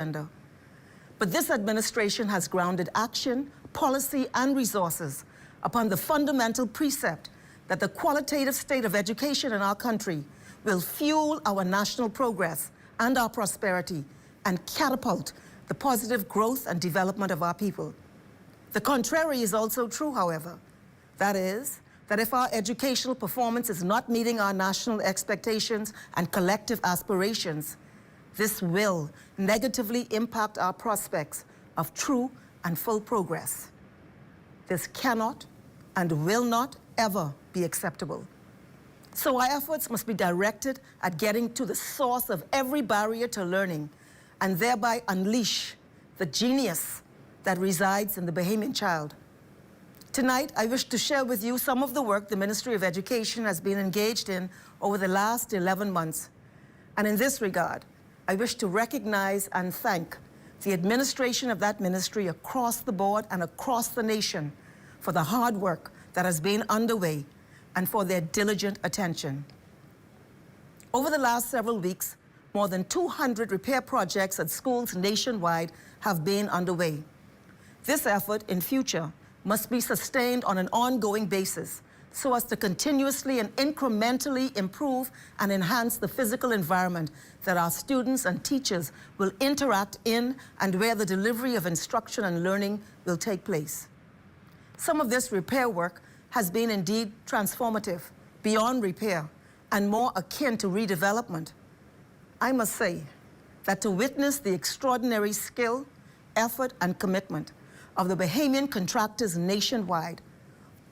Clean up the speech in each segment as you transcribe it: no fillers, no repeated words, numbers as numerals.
agenda. But this administration has grounded action, policy, and resources upon the fundamental precept that the qualitative state of education in our country will fuel our national progress and our prosperity and catapult the positive growth and development of our people. The contrary is also true, however. That is, that if our educational performance is not meeting our national expectations and collective aspirations, this will negatively impact our prospects of true and full progress. This cannot and will not ever be acceptable. So our efforts must be directed at getting to the source of every barrier to learning and thereby unleash the genius that resides in the Bahamian child. Tonight, I wish to share with you some of the work the Ministry of Education has been engaged in over the last 11 months. And in this regard, I wish to recognize and thank the administration of that ministry across the board and across the nation for the hard work that has been underway and for their diligent attention. Over the last several weeks, more than 200 repair projects at schools nationwide have been underway. This effort in future must be sustained on an ongoing basis so as to continuously and incrementally improve and enhance the physical environment that our students and teachers will interact in and where the delivery of instruction and learning will take place. Some of this repair work has been indeed transformative, beyond repair, and more akin to redevelopment. I must say that to witness the extraordinary skill, effort, and commitment of the Bahamian contractors nationwide,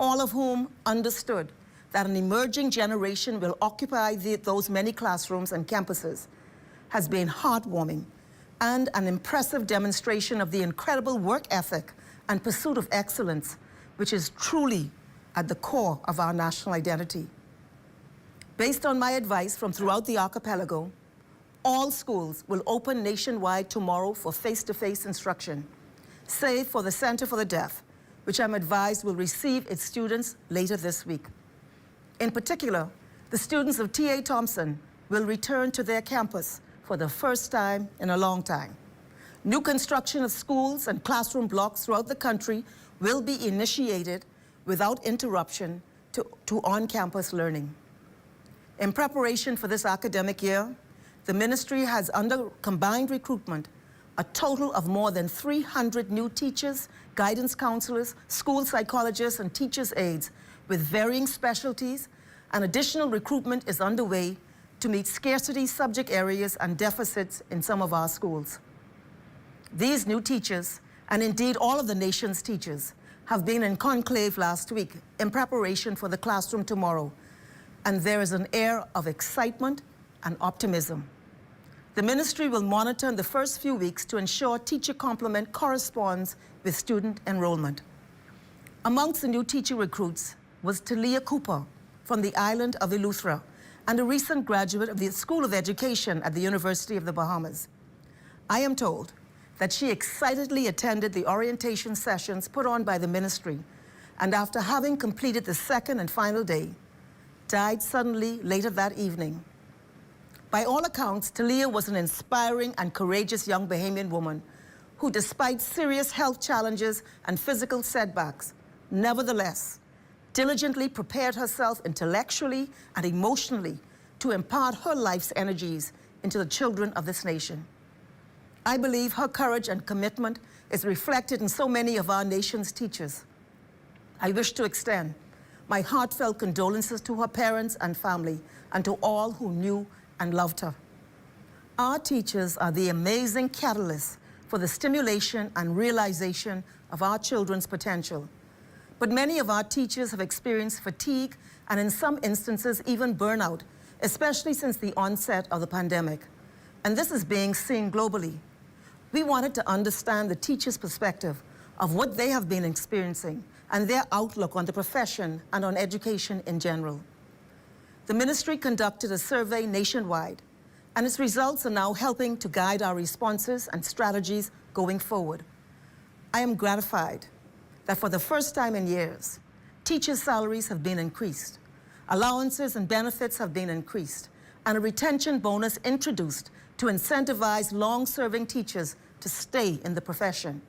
all of whom understood that an emerging generation will occupy those many classrooms and campuses, has been heartwarming and an impressive demonstration of the incredible work ethic and pursuit of excellence, which is truly at the core of our national identity. Based on my advice from throughout the archipelago, all schools will open nationwide tomorrow for face-to-face instruction, save for the Center for the Deaf, which I'm advised will receive its students later this week. In particular, the students of T.A. Thompson will return to their campus for the first time in a long time. New construction of schools and classroom blocks throughout the country will be initiated without interruption to on-campus learning. In preparation for this academic year, the ministry has, under combined recruitment, a total of more than 300 new teachers, guidance counselors, school psychologists, and teachers' aides with varying specialties, and additional recruitment is underway to meet scarcity subject areas and deficits in some of our schools. These new teachers, and indeed all of the nation's teachers, have been in conclave last week in preparation for the classroom tomorrow, and there is an air of excitement and optimism. The ministry will monitor in the first few weeks to ensure teacher complement corresponds with student enrollment. Amongst the new teacher recruits was Talia Cooper from the island of Eleuthera and a recent graduate of the School of Education at the University of the Bahamas. I am told that she excitedly attended the orientation sessions put on by the ministry, and after having completed the second and final day, died suddenly later that evening. By all accounts, Talia was an inspiring and courageous young Bahamian woman who, despite serious health challenges and physical setbacks, nevertheless diligently prepared herself intellectually and emotionally to impart her life's energies into the children of this nation. I believe her courage and commitment is reflected in so many of our nation's teachers. I wish to extend my heartfelt condolences to her parents and family and to all who knew and loved her. Our teachers are the amazing catalysts for the stimulation and realization of our children's potential. But many of our teachers have experienced fatigue and in some instances even burnout, especially since the onset of the pandemic. And this is being seen globally. We wanted to understand the teachers' perspective of what they have been experiencing and their outlook on the profession and on education in general. The ministry conducted a survey nationwide, and its results are now helping to guide our responses and strategies going forward. I am gratified that for the first time in years, teachers' salaries have been increased, allowances and benefits have been increased, and a retention bonus introduced to incentivize long-serving teachers to stay in the profession.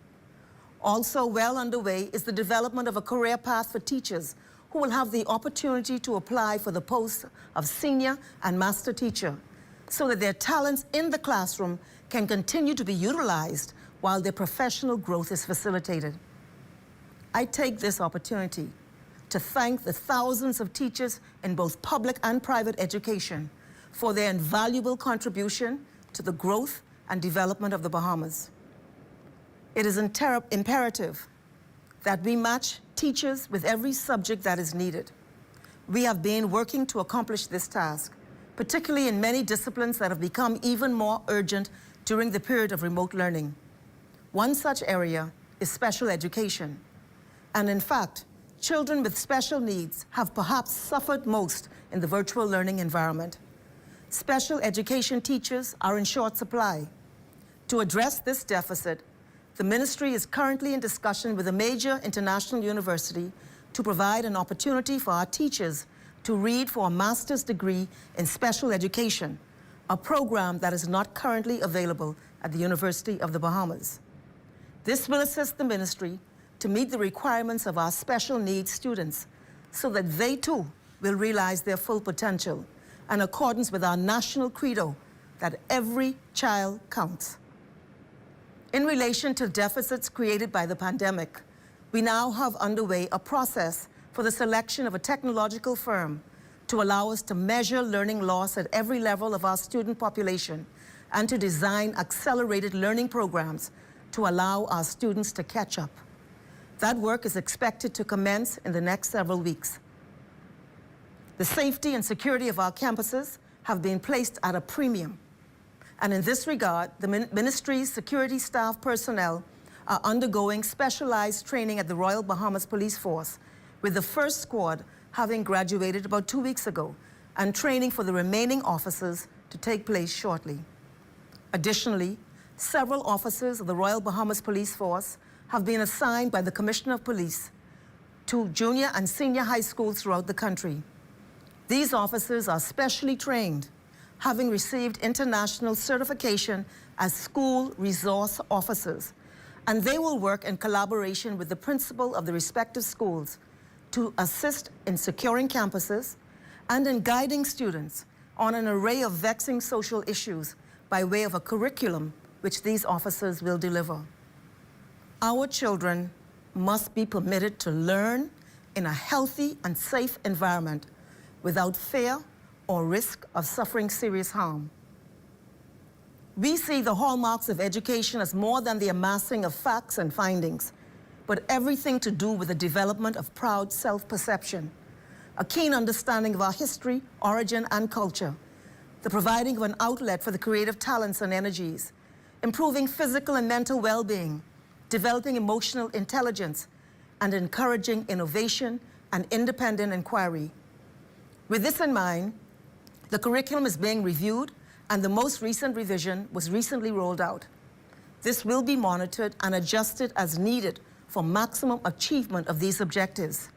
Also well underway is the development of a career path for teachers who will have the opportunity to apply for the posts of senior and master teacher so that their talents in the classroom can continue to be utilized while their professional growth is facilitated. I take this opportunity to thank the thousands of teachers in both public and private education for their invaluable contribution to the growth and development of the Bahamas. It is imperative that we match teachers with every subject that is needed. We have been working to accomplish this task, particularly in many disciplines that have become even more urgent during the period of remote learning. One such area is special education. And in fact, children with special needs have perhaps suffered most in the virtual learning environment. Special education teachers are in short supply. To address this deficit, the ministry is currently in discussion with a major international university to provide an opportunity for our teachers to read for a master's degree in special education, a program that is not currently available at the University of the Bahamas. This will assist the ministry to meet the requirements of our special needs students so that they too will realize their full potential in accordance with our national credo that every child counts. In relation to deficits created by the pandemic, we now have underway a process for the selection of a technological firm to allow us to measure learning loss at every level of our student population and to design accelerated learning programs to allow our students to catch up. That work is expected to commence in the next several weeks. The safety and security of our campuses have been placed at a premium. And in this regard, the ministry's security staff personnel are undergoing specialized training at the Royal Bahamas Police Force, with the first squad having graduated about 2 weeks ago, and training for the remaining officers to take place shortly. Additionally, several officers of the Royal Bahamas Police Force have been assigned by the Commissioner of Police to junior and senior high schools throughout the country. These officers are specially trained, having received international certification as school resource officers, and they will work in collaboration with the principal of the respective schools to assist in securing campuses and in guiding students on an array of vexing social issues by way of a curriculum which these officers will deliver. Our children must be permitted to learn in a healthy and safe environment without fear or risk of suffering serious harm. We see the hallmarks of education as more than the amassing of facts and findings, but everything to do with the development of proud self-perception, a keen understanding of our history, origin, and culture, the providing of an outlet for the creative talents and energies, improving physical and mental well-being, developing emotional intelligence, and encouraging innovation and independent inquiry. With this in mind, the curriculum is being reviewed, and the most recent revision was recently rolled out. This will be monitored and adjusted as needed for maximum achievement of these objectives.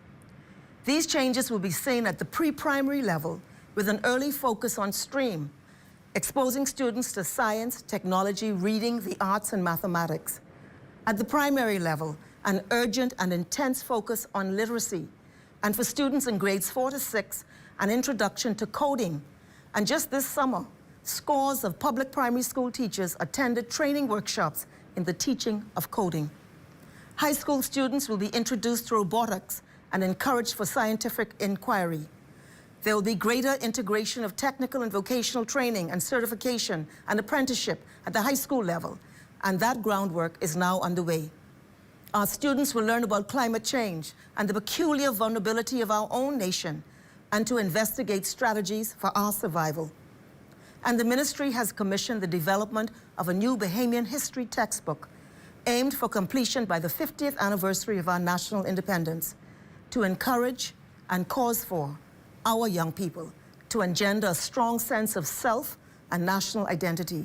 These changes will be seen at the pre-primary level with an early focus on STEAM, exposing students to science, technology, reading, the arts, and mathematics. At the primary level, an urgent and intense focus on literacy, and for students in grades 4 to 6, an introduction to coding. And just this summer, scores of public primary school teachers attended training workshops in the teaching of coding. High school students will be introduced to robotics and encouraged for scientific inquiry. There will be greater integration of technical and vocational training and certification and apprenticeship at the high school level, and that groundwork is now underway. Our students will learn about climate change and the peculiar vulnerability of our own nation, and to investigate strategies for our survival. And the ministry has commissioned the development of a new Bahamian history textbook aimed for completion by the 50th anniversary of our national independence, to encourage and cause for our young people to engender a strong sense of self and national identity.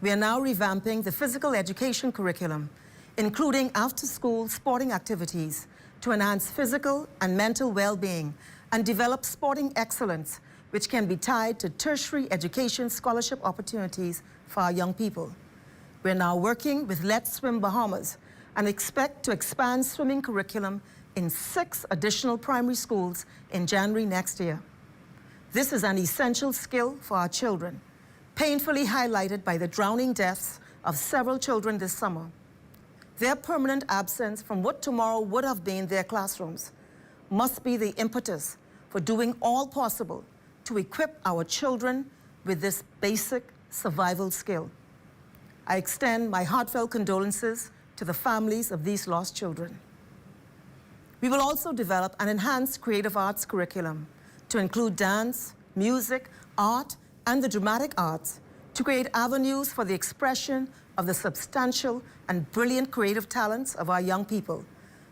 We are now revamping the physical education curriculum, including after-school sporting activities to enhance physical and mental well-being and develop sporting excellence which can be tied to tertiary education scholarship opportunities for our young people. We're now working with Let's Swim Bahamas and expect to expand swimming curriculum in 6 additional primary schools in January next year. This is an essential skill for our children, painfully highlighted by the drowning deaths of several children this summer. Their permanent absence from what tomorrow would have been their classrooms must be the impetus for doing all possible to equip our children with this basic survival skill. I extend my heartfelt condolences to the families of these lost children. We will also develop an enhanced creative arts curriculum to include dance, music, art, and the dramatic arts to create avenues for the expression of the substantial and brilliant creative talents of our young people,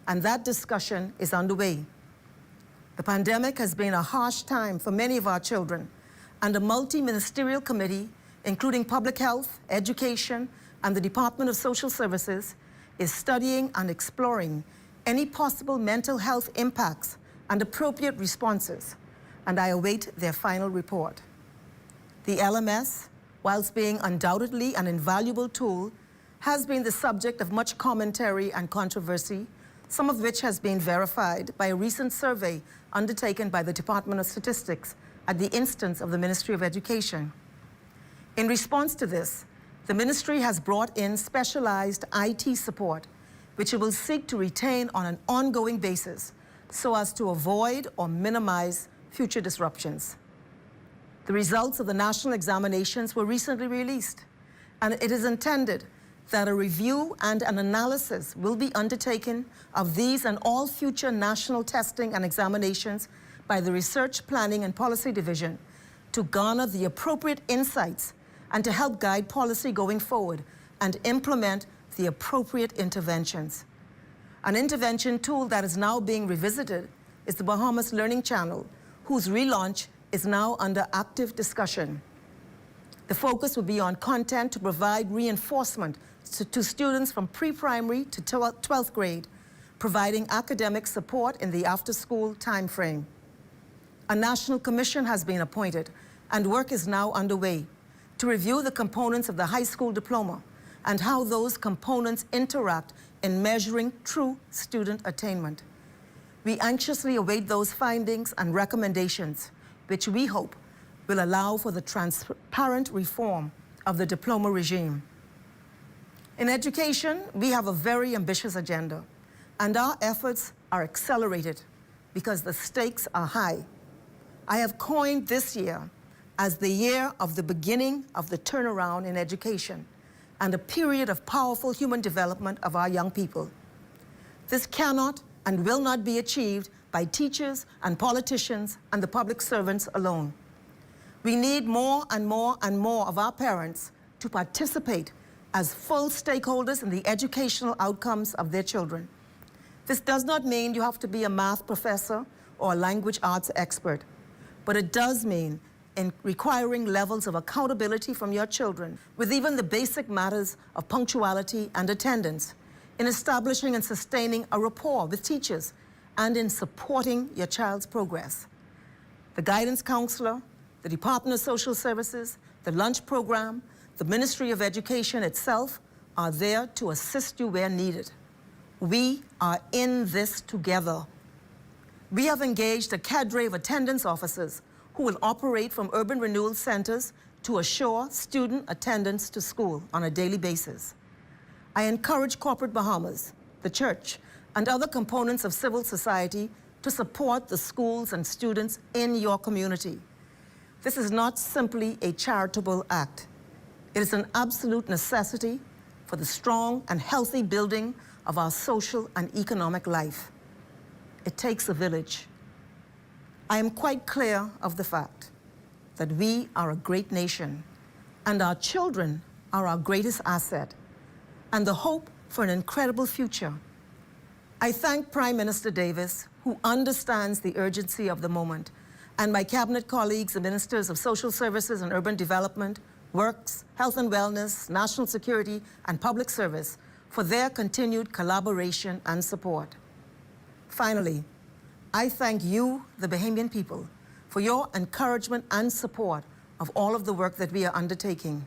and that discussion is underway. The pandemic has been a harsh time for many of our children, and a multi-ministerial committee, including Public Health, Education, and the Department of Social Services, is studying and exploring any possible mental health impacts and appropriate responses, and I await their final report. The LMS, whilst being undoubtedly an invaluable tool, has been the subject of much commentary and controversy, some of which has been verified by a recent survey undertaken by the Department of Statistics at the instance of the Ministry of Education. In response to this, the ministry has brought in specialized IT support, which it will seek to retain on an ongoing basis so as to avoid or minimize future disruptions. The results of the national examinations were recently released, and it is intended that a review and an analysis will be undertaken of these and all future national testing and examinations by the Research, Planning and Policy Division to garner the appropriate insights and to help guide policy going forward and implement the appropriate interventions. An intervention tool that is now being revisited is the Bahamas Learning Channel, whose relaunch is now under active discussion. The focus will be on content to provide reinforcement to students from pre-primary to 12th grade, providing academic support in the after-school timeframe. A national commission has been appointed, and work is now underway to review the components of the high school diploma and how those components interact in measuring true student attainment. We anxiously await those findings and recommendations, which we hope will allow for the transparent reform of the diploma regime. In education, we have a very ambitious agenda, and our efforts are accelerated because the stakes are high. I have coined this year as the year of the beginning of the turnaround in education and a period of powerful human development of our young people. This cannot and will not be achieved by teachers and politicians and the public servants alone. We need more and more and more of our parents to participate as full stakeholders in the educational outcomes of their children. This does not mean you have to be a math professor or a language arts expert, but it does mean in requiring levels of accountability from your children with even the basic matters of punctuality and attendance, in establishing and sustaining a rapport with teachers, and in supporting your child's progress. The guidance counselor, the Department of Social Services, the lunch program, the Ministry of Education itself are there to assist you where needed. We are in this together. We have engaged a cadre of attendance officers who will operate from urban renewal centers to assure student attendance to school on a daily basis. I encourage corporate Bahamas, the church, and other components of civil society to support the schools and students in your community. This is not simply a charitable act. It is an absolute necessity for the strong and healthy building of our social and economic life. It takes a village. I am quite clear of the fact that we are a great nation, and our children are our greatest asset, and the hope for an incredible future. I thank Prime Minister Davis, who understands the urgency of the moment, and my cabinet colleagues, the Ministers of Social Services and Urban Development, Works, Health and Wellness, National Security, and Public Service for their continued collaboration and support. Finally, I thank you, the Bahamian people, for your encouragement and support of all of the work that we are undertaking.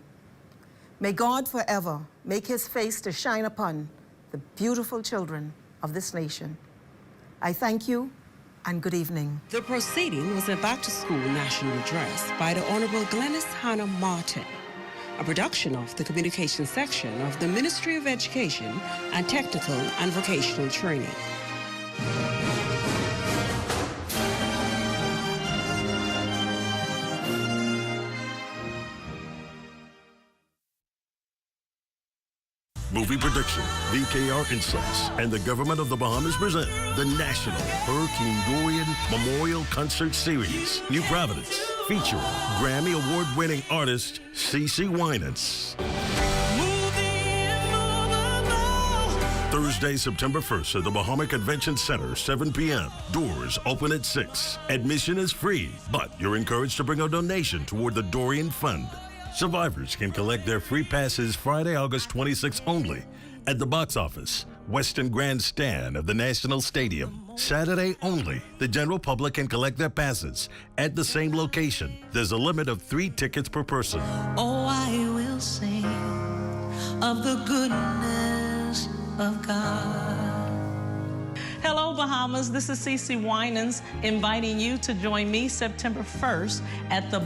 May God forever make his face to shine upon the beautiful children of this nation. I thank you and good evening. The proceeding was a back-to-school national address by the Honorable Glenys Hannah Martin, a production of the communication section of the Ministry of Education and Technical and Vocational Training. Movie production, VKR Insights, and the government of the Bahamas present the National Hurricane Dorian Memorial Concert Series, New Providence, featuring Grammy Award-winning artist CeCe Winans. Thursday, September 1st at the Bahama Convention Center, 7 p.m. Doors open at 6. Admission is free, but you're encouraged to bring a donation toward the Dorian Fund. Survivors can collect their free passes Friday, August 26th only at the box office, Western Grandstand of the National Stadium. Saturday only, the general public can collect their passes at the same location. There's a limit of 3 tickets per person. Oh, I will sing of the goodness of God. Hello, Bahamas. This is CeCe Winans inviting you to join me September 1st at the